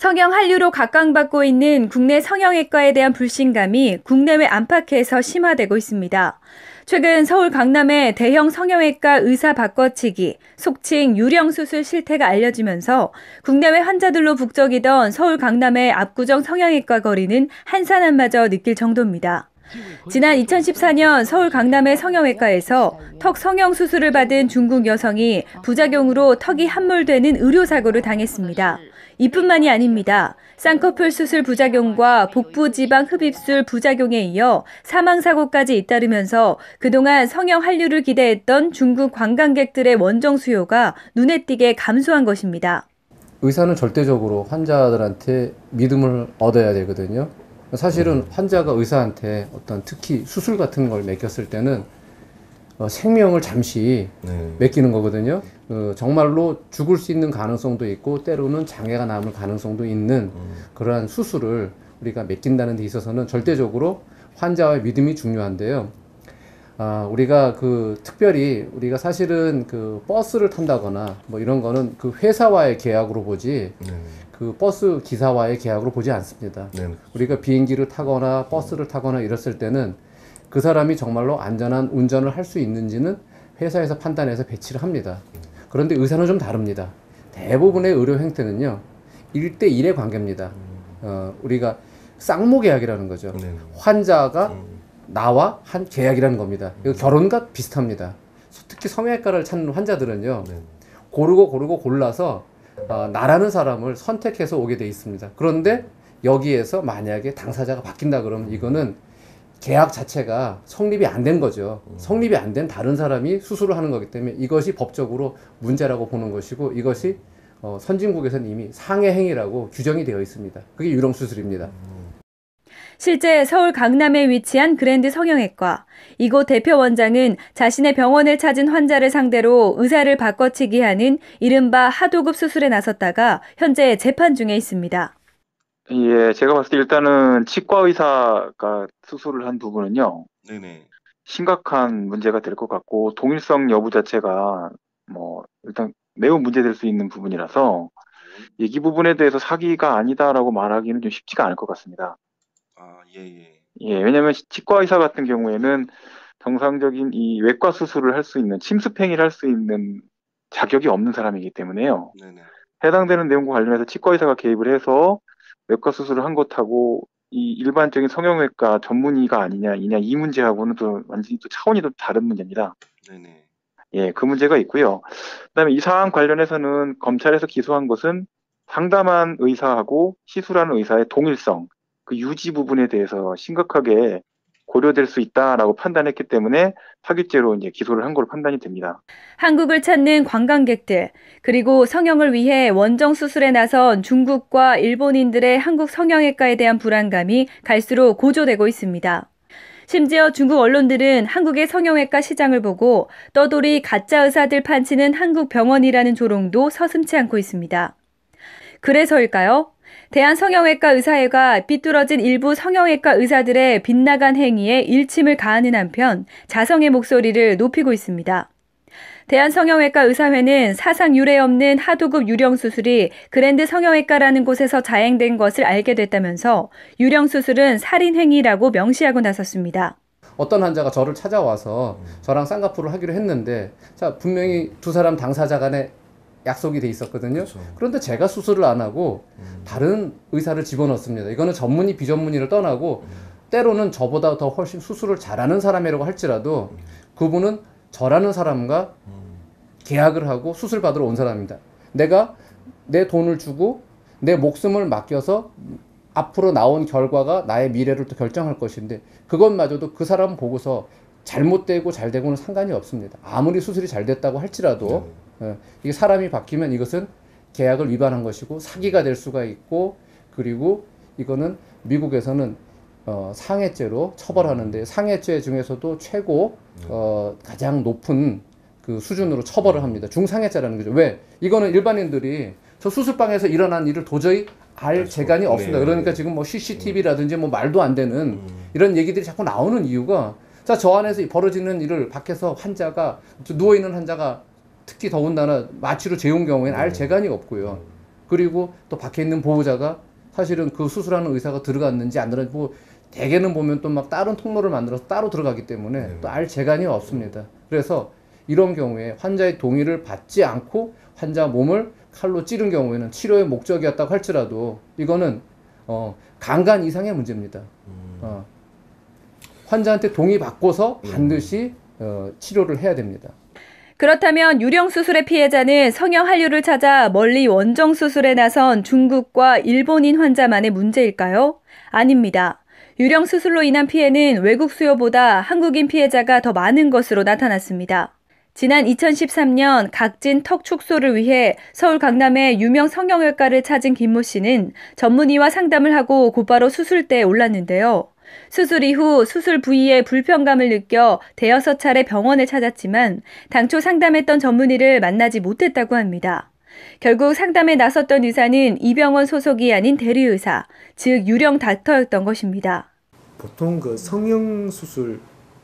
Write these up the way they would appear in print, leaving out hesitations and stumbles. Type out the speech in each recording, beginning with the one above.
성형 한류로 각광받고 있는 국내 성형외과에 대한 불신감이 국내외 안팎에서 심화되고 있습니다. 최근 서울 강남의 대형 성형외과 의사 바꿔치기, 속칭 유령수술 실태가 알려지면서 국내외 환자들로 북적이던 서울 강남의 압구정 성형외과 거리는 한산한마저 느낄 정도입니다. 지난 2014년 서울 강남의 성형외과에서 턱 성형 수술을 받은 중국 여성이 부작용으로 턱이 함몰되는 의료사고를 당했습니다. 이뿐만이 아닙니다. 쌍꺼풀 수술 부작용과 복부 지방 흡입술 부작용에 이어 사망사고까지 잇따르면서 그동안 성형 한류를 기대했던 중국 관광객들의 원정 수요가 눈에 띄게 감소한 것입니다. 의사는 절대적으로 환자들한테 믿음을 얻어야 되거든요. 사실은 환자가 의사한테 어떤 특히 수술 같은 걸 맡겼을 때는 생명을 잠시 맡기는 거거든요. 정말로 죽을 수 있는 가능성도 있고 때로는 장애가 남을 가능성도 있는 그러한 수술을 우리가 맡긴다는 데 있어서는 절대적으로 환자와의 믿음이 중요한데요. 우리가 특별히 우리가 사실은 버스를 탄다거나 뭐 이런 거는 회사와의 계약으로 보지 버스 기사와의 계약으로 보지 않습니다. 우리가 비행기를 타거나 버스를 타거나 이랬을 때는 그 사람이 정말로 안전한 운전을 할 수 있는지는 회사에서 판단해서 배치를 합니다. 그런데 의사는 좀 다릅니다. 대부분의 의료 행태는요 1대1의 관계입니다. 우리가 쌍모 계약이라는 거죠. 환자가 나와 한 계약이라는 겁니다. 이거 결혼과 비슷합니다. 특히 성형외과를 찾는 환자들은요 고르고 골라서 나라는 사람을 선택해서 오게 돼 있습니다. 그런데 여기에서 만약에 당사자가 바뀐다 그러면 이거는 계약 자체가 성립이 안 된 거죠. 성립이 안 된 다른 사람이 수술을 하는 거기 때문에 이것이 법적으로 문제라고 보는 것이고 이것이 선진국에서는 이미 상해 행위라고 규정이 되어 있습니다. 그게 유령수술입니다. 실제 서울 강남에 위치한 그랜드 성형외과. 이곳 대표 원장은 자신의 병원을 찾은 환자를 상대로 의사를 바꿔치기 하는 이른바 하도급 수술에 나섰다가 현재 재판 중에 있습니다. 예, 제가 봤을 때 일단은 치과 의사가 수술을 한 부분은요. 심각한 문제가 될 것 같고 동일성 여부 자체가 일단 매우 문제될 수 있는 부분이라서 이 부분에 대해서 사기가 아니다라고 말하기는 좀 쉽지가 않을 것 같습니다. 예, 왜냐하면 치과 의사 같은 경우에는 정상적인 이 외과 수술을 할 수 있는 침습행위를 할 수 있는 자격이 없는 사람이기 때문에요. 해당되는 내용과 관련해서 치과 의사가 개입을 해서 외과 수술을 한 것하고 이 일반적인 성형외과 전문의가 아니냐 이 문제하고는 또 완전히 또 차원이 또 다른 문제입니다. 예, 그 문제가 있고요. 그다음에 이 사안 관련해서는 검찰에서 기소한 것은 상담한 의사하고 시술하는 의사의 동일성, 그 유지 부분에 대해서 심각하게 고려될 수 있다라고 판단했기 때문에 사기죄로 이제 기소를 한 걸로 판단이 됩니다. 한국을 찾는 관광객들, 그리고 성형을 위해 원정 수술에 나선 중국과 일본인들의 한국 성형외과에 대한 불안감이 갈수록 고조되고 있습니다. 심지어 중국 언론들은 한국의 성형외과 시장을 보고 떠돌이 가짜 의사들 판치는 한국 병원이라는 조롱도 서슴지 않고 있습니다. 그래서일까요? 대한성형외과 의사회가 삐뚤어진 일부 성형외과 의사들의 빗나간 행위에 일침을 가하는 한편 자성의 목소리를 높이고 있습니다. 대한성형외과 의사회는 사상 유례 없는 하도급 유령수술이 그랜드 성형외과라는 곳에서 자행된 것을 알게 됐다면서 유령수술은 살인행위라고 명시하고 나섰습니다. 어떤 환자가 저를 찾아와서 저랑 쌍꺼풀을 하기로 했는데 분명히 두 사람 당사자 간에 약속이 돼 있었거든요. 그런데 제가 수술을 안 하고 다른 의사를 집어넣습니다. 이거는 전문의 비전문의를 떠나고 때로는 저보다 더 훨씬 수술을 잘하는 사람이라고 할지라도 그분은 저라는 사람과 계약을 하고 수술 받으러 온 사람입니다. 내가 내 돈을 주고 내 목숨을 맡겨서 앞으로 나온 결과가 나의 미래를 또 결정할 것인데 그것마저도 그 사람 보고서 잘못되고 잘 되고는 상관이 없습니다. 아무리 수술이 잘 됐다고 할지라도 이게 사람이 바뀌면 이것은 계약을 위반한 것이고 사기가 될 수가 있고 그리고 이거는 미국에서는 상해죄로 처벌하는데 상해죄 중에서도 최고 가장 높은 그 수준으로 처벌을 합니다. 중상해죄라는 거죠. 왜? 이거는 일반인들이 저 수술방에서 일어난 일을 도저히 알 재간이 없습니다. 그러니까 지금 뭐 CCTV라든지 뭐 말도 안 되는 이런 얘기들이 자꾸 나오는 이유가 저 안에서 벌어지는 일을 밖에서 누워있는 환자가 특히 더군다나 마취로 재운 경우에는 알 재간이 없고요. 그리고 또 밖에 있는 보호자가 사실은 그 수술하는 의사가 들어갔는지 안 들어갔는지 뭐 대개는 보면 또 막 다른 통로를 만들어서 따로 들어가기 때문에 또 알 재간이 없습니다. 그래서 이런 경우에 환자의 동의를 받지 않고 환자 몸을 칼로 찌른 경우에는 치료의 목적이었다고 할지라도 이거는 강간 이상의 문제입니다. 환자한테 동의 받고서 반드시 치료를 해야 됩니다. 그렇다면 유령 수술의 피해자는 성형 한류를 찾아 멀리 원정 수술에 나선 중국과 일본인 환자만의 문제일까요? 아닙니다. 유령 수술로 인한 피해는 외국 수요보다 한국인 피해자가 더 많은 것으로 나타났습니다. 지난 2013년 각진 턱 축소를 위해 서울 강남의 유명 성형외과를 찾은 김모 씨는 전문의와 상담을 하고 곧바로 수술대에 올랐는데요. 수술 이후 수술 부위에 불편감을 느껴 대여섯 차례 병원을 찾았지만 당초 상담했던 전문의를 만나지 못했다고 합니다. 결국 상담에 나섰던 의사는 이 병원 소속이 아닌 대리의사, 즉 유령 닥터였던 것입니다. 보통 그 성형수술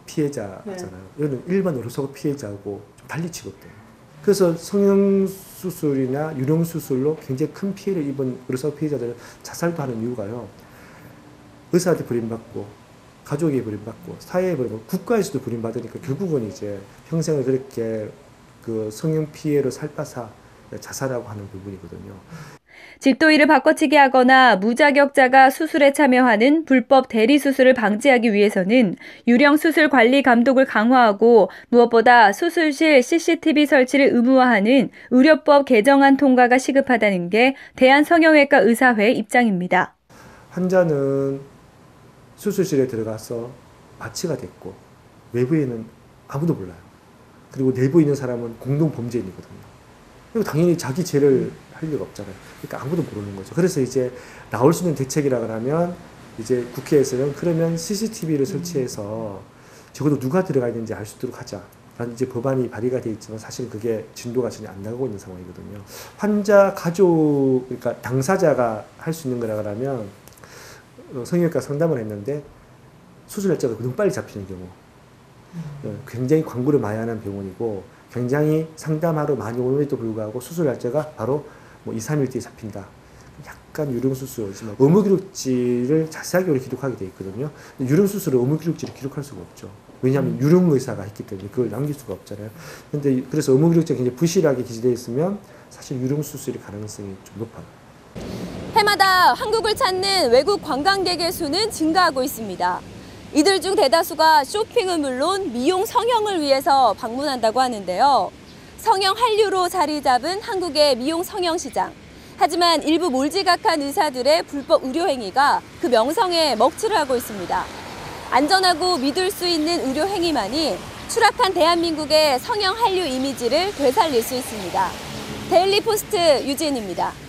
피해자잖아요. 이거는 일반 의료사고 피해자하고 좀 달리 취급돼요. 그래서 성형수술이나 유령수술로 굉장히 큰 피해를 입은 의료사고 피해자들은 자살도 하는 이유가요. 의사한테 버림받고, 가족에 버림받고, 사회에 버림받고, 국가에서도 버림받으니까 결국은 이제 평생을 그렇게 그 성형 피해로 살빠사 자살하고 하는 부분이거든요. 집도의를 바꿔치기 하거나 무자격자가 수술에 참여하는 불법 대리수술을 방지하기 위해서는 유령 수술 관리 감독을 강화하고 무엇보다 수술실 CCTV 설치를 의무화하는 의료법 개정안 통과가 시급하다는 게 대한성형외과 의사회 입장입니다. 환자는 수술실에 들어가서 마취가 됐고 외부에는 아무도 몰라요. 그리고 내부에 있는 사람은 공동범죄인이거든요. 그리고 당연히 자기 죄를 할 리가 없잖아요. 그러니까 아무도 모르는 거죠. 그래서 이제 나올 수 있는 대책이라고 하면 이제 국회에서는 그러면 CCTV를 설치해서 적어도 누가 들어가 있는지 알 수 있도록 하자라는 이제 법안이 발의가 되어 있지만 사실 그게 진도가 전혀 안 나가고 있는 상황이거든요. 환자 가족, 그러니까 당사자가 할 수 있는 거라고 하면 성형외과 상담을 했는데 수술 날짜가 너무 빨리 잡히는 경우, 굉장히 광고를 많이 하는 병원이고 굉장히 상담하러 많이 오는데도 불구하고 수술 날짜가 바로 뭐 2, 3일 뒤에 잡힌다. 약간 유령수술이지만 의무기록지를 자세하게 우리 기록하게 돼 있거든요. 유령수술은 의무기록지를 기록할 수가 없죠. 왜냐하면 유령의사가 했기 때문에 그걸 남길 수가 없잖아요. 근데 그래서 의무기록지가 굉장히 부실하게 기재되어 있으면 사실 유령수술의 가능성이 좀 높아요. 해마다 한국을 찾는 외국 관광객의 수는 증가하고 있습니다. 이들 중 대다수가 쇼핑은 물론 미용 성형을 위해서 방문한다고 하는데요. 성형 한류로 자리 잡은 한국의 미용 성형 시장. 하지만 일부 몰지각한 의사들의 불법 의료 행위가 그 명성에 먹칠을 하고 있습니다. 안전하고 믿을 수 있는 의료 행위만이 추락한 대한민국의 성형 한류 이미지를 되살릴 수 있습니다. 데일리 포스트 유지은입니다.